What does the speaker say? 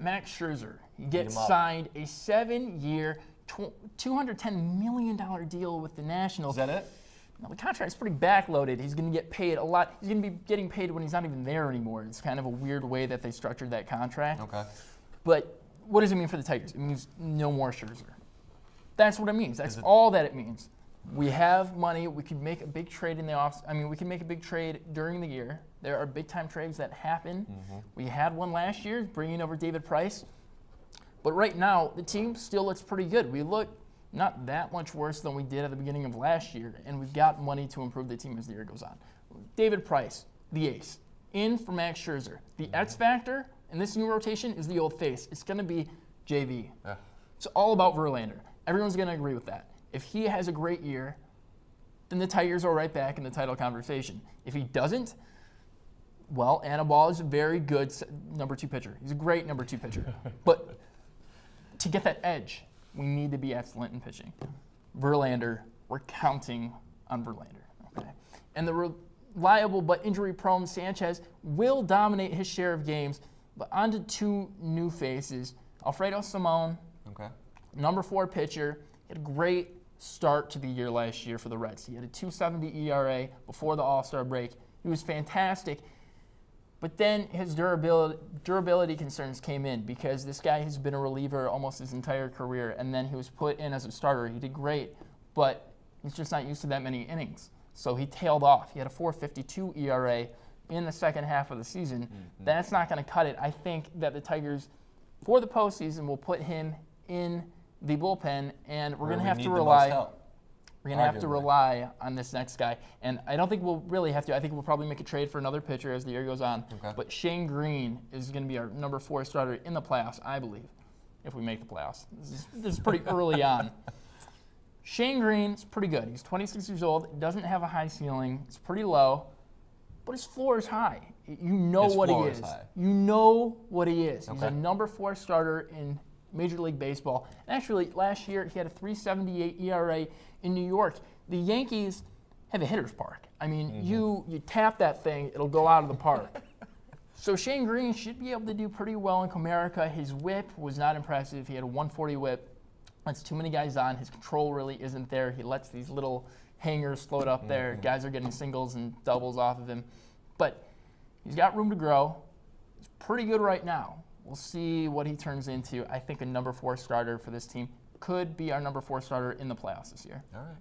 Max Scherzer. He gets signed a 7-year, $210 million deal with the Nationals. Is that it? Now, the contract's pretty backloaded. He's going to get paid a lot. He's going to be getting paid when he's not even there anymore. It's kind of a weird way that they structured that contract. Okay. But what does it mean for the Tigers? It means no more Scherzer. That's what it means. That's all that it means. We have money. We could make a big trade in the off. I mean, we can make a big trade during the year. There are big-time trades that happen. Mm-hmm. We had one last year, bringing over David Price. But right now, the team still looks pretty good. We look not that much worse than we did at the beginning of last year, and we've got money to improve the team as the year goes on. David Price, the ace, in for Max Scherzer. The X factor in this new rotation is the old face. It's going to be JV. Yeah. It's all about Verlander. Everyone's going to agree with that. If he has a great year, then the Tigers are right back in the title conversation. If he doesn't, well, Anibal is a very good number 2 pitcher. He's a great number 2 pitcher. But to get that edge, we need to be excellent in pitching. Verlander, we're counting on Verlander. Okay? And the reliable but injury-prone Sanchez will dominate his share of games. But on to 2 new faces. Alfredo Simone, number 4 pitcher. He had a great start to the year last year for the Reds. He had a 2.70 ERA before the All-Star break. He was fantastic. But then his durability concerns came in because this guy has been a reliever almost his entire career, and then he was put in as a starter. He did great, but he's just not used to that many innings. So he tailed off. He had a 4.52 ERA in the second half of the season. Mm-hmm. That's not going to cut it. I think that the Tigers, for the postseason, will put him in the bullpen, and we're going to have to rely. We're going to have to rely on this next guy. And I don't think we'll really have to. I think we'll probably make a trade for another pitcher as the year goes on. Okay. But Shane Greene is going to be our number 4 starter in the playoffs, I believe, if we make the playoffs. This is pretty early on. Shane Greene is pretty good. He's 26 years old, doesn't have a high ceiling. It's pretty low, but his floor is high. You know what he is. You know what he is. He's a number 4 starter in Major League Baseball. And actually, last year, he had a 3.78 ERA in New York. The Yankees have a hitter's park. I mean, you tap that thing, it'll go out of the park. So Shane Greene should be able to do pretty well in Comerica. His whip was not impressive. He had a 140 whip. That's too many guys on. His control really isn't there. He lets these little hangers float up there. Guys are getting singles and doubles off of him. But he's got room to grow. He's pretty good right now. We'll see what he turns into. I think a number 4 starter for this team could be our number 4 starter in the playoffs this year. All right.